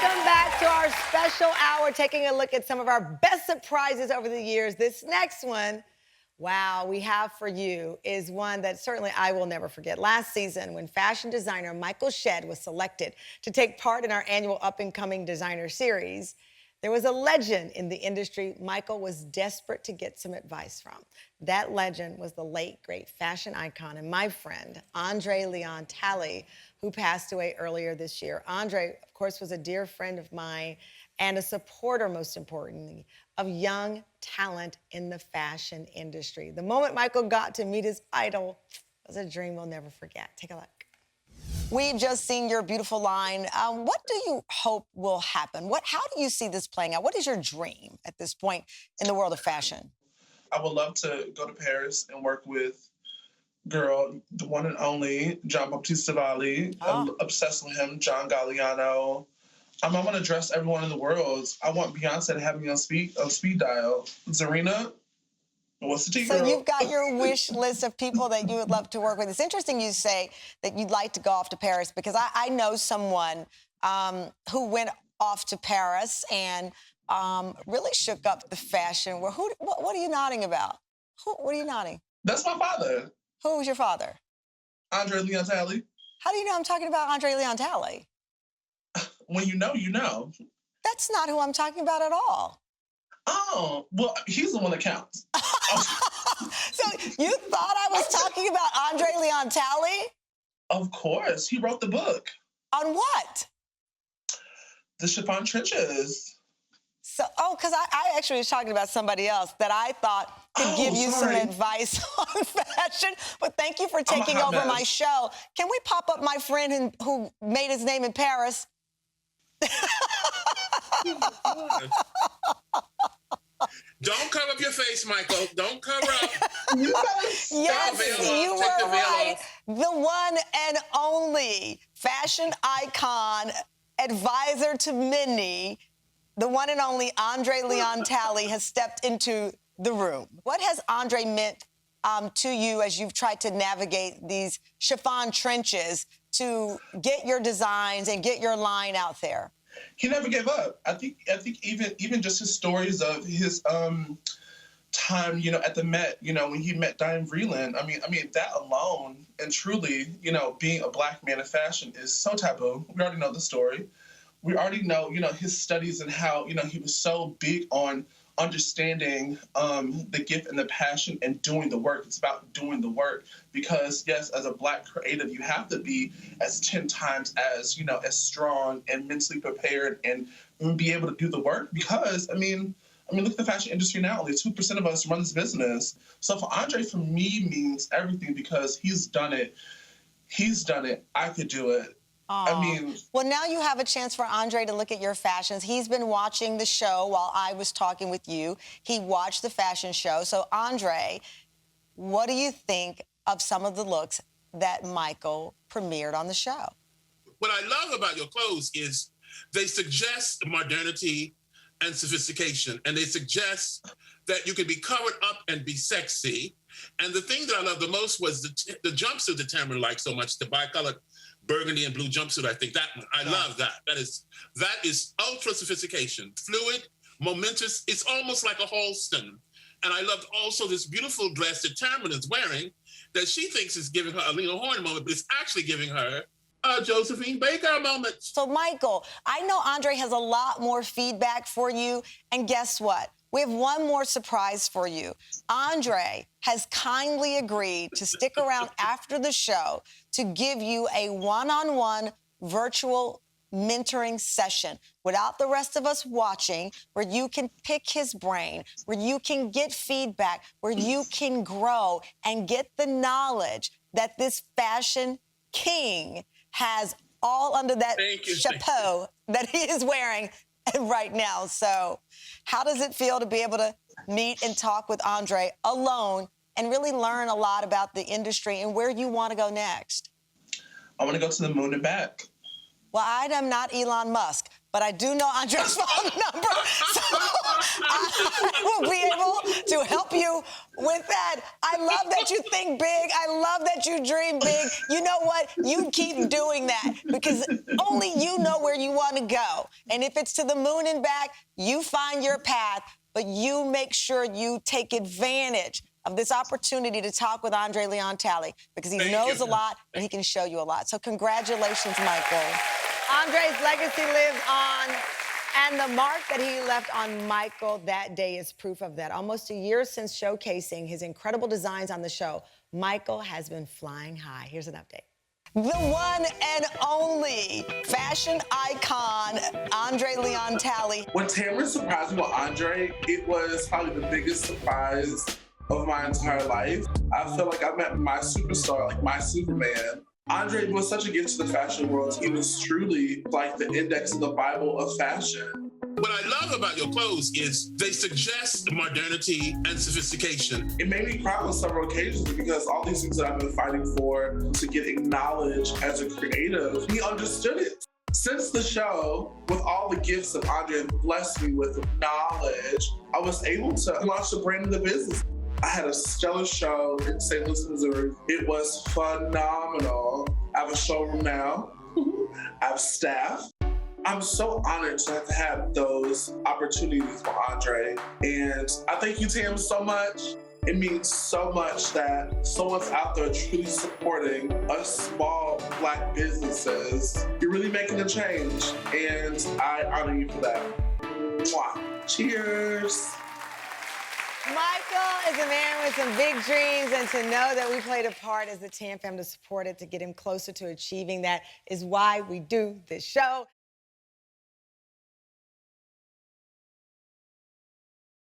Welcome back to our special hour, taking a look at some of our best surprises over the years. This next one, wow, we have for you is one that certainly I will never forget. Last season, when fashion designer Michael Shead was selected to take part in our annual up-and-coming designer series, there was a legend in the industry Michael was desperate to get some advice from. That legend was the late, great fashion icon and my friend, André Leon Talley, who passed away earlier this year. André, of course, was a dear friend of mine and a supporter, most importantly, of young talent in the fashion industry. The moment Michael got to meet his idol was a dream we'll never forget. Take a look. We've just seen your beautiful line. What do you hope will happen? How do you see this playing out? What is your dream at this point in the world of fashion? I would love to go to Paris and work with the one and only John Baptiste Valli. I'm obsessed with him, John Galliano. I want to dress everyone in the world. I want Beyonce to have me on speed dial. Zarina, what's the tea, girl? So you've got your wish list of people that you would love to work with. It's interesting you say that you'd like to go off to Paris because I know someone who went off to Paris and really shook up the fashion world. What are you nodding about? What are you nodding? That's my father. Who was your father? André Leon Talley. How do you know I'm talking about André Leon Talley? When you know, you know. That's not who I'm talking about at all. Oh, well, he's the one that counts. So you thought I was talking about André Leon Talley? Of course. He wrote the book. On what? The Chiffon Trenches. So, because I actually was talking about somebody else that I thought could give you some advice on fashion. But thank you for taking over my show. Can we pop up my friend who made his name in Paris? Don't cover up your face, Michael. Don't cover up. Yes, you were right. The one and only fashion icon, advisor to many, the one and only André Leon Talley has stepped into the room. What has André meant to you as you've tried to navigate these chiffon trenches to get your designs and get your line out there? He never gave up. I think even just his stories of his time, at the Met, when he met Diane Vreeland. I mean that alone and truly, being a black man in fashion is so taboo. We already know the story. We already know, his studies and how, he was so big on understanding the gift and the passion and doing the work. It's about doing the work because, yes, as a black creative, you have to be as 10 times as, as strong and mentally prepared and be able to do the work because, I mean, look at the fashion industry now. Only 2% of us run this business. So for André, for me, means everything because he's done it. He's done it. I could do it. Well, now you have a chance for André to look at your fashions. He's been watching the show while I was talking with you. He watched the fashion show. So, André, what do you think of some of the looks that Michael premiered on the show? What I love about your clothes is they suggest modernity and sophistication, and they suggest that you can be covered up and be sexy. And the thing that I love the most was the jumpsuit that Tamron liked so much, the bicolored burgundy and blue jumpsuit. I think that one. I love that. That is ultra sophistication, fluid, momentous. It's almost like a Halston. And I loved also this beautiful dress that Tamron is wearing that she thinks is giving her a Lena Horne moment, but it's actually giving her a Josephine Baker moment. So, Michael, I know André has a lot more feedback for you. And guess what? We have one more surprise for you. André has kindly agreed to stick around after the show to give you a one-on-one virtual mentoring session without the rest of us watching, where you can pick his brain, where you can get feedback, where you can grow and get the knowledge that this fashion king has all under that chapeau that he is wearing right now. So how does it feel to be able to meet and talk with André alone and really learn a lot about the industry and where you want to go next? I want to go to the moon and back. Well, I am not Elon Musk, but I do know Andre's phone number, so I will be able to help you with that. I love that you think big. I love that you dream big. You know what? You keep doing that because only you know where you want to go. And if it's to the moon and back, you find your path, but you make sure you take advantage of this opportunity to talk with André Leon Talley because he knows a lot and he can show you a lot. So congratulations, Michael. Andre's legacy lives on, and the mark that he left on Michael that day is proof of that. Almost a year since showcasing his incredible designs on the show, Michael has been flying high. Here's an update. The one and only fashion icon, André Leon Talley. When Tamron surprised me with André, it was probably the biggest surprise of my entire life. I feel like I met my superstar, like my Superman. André was such a gift to the fashion world. He was truly like the index of the Bible of fashion. What I love about your clothes is they suggest modernity and sophistication. It made me cry on several occasions because all these things that I've been fighting for to get acknowledged as a creative, he understood it. Since the show, with all the gifts that André blessed me with knowledge, I was able to launch the brand of the business. I had a stellar show in St. Louis, Missouri. It was phenomenal. I have a showroom now. I have staff. I'm so honored to have those opportunities with André. And I thank you, Tam, so much. It means so much that someone's out there truly supporting us small Black businesses. You're really making a change, and I honor you for that. Mwah. Cheers. Michael is a man with some big dreams, and to know that we played a part as the Tam Fam to support it, to get him closer to achieving that is why we do this show.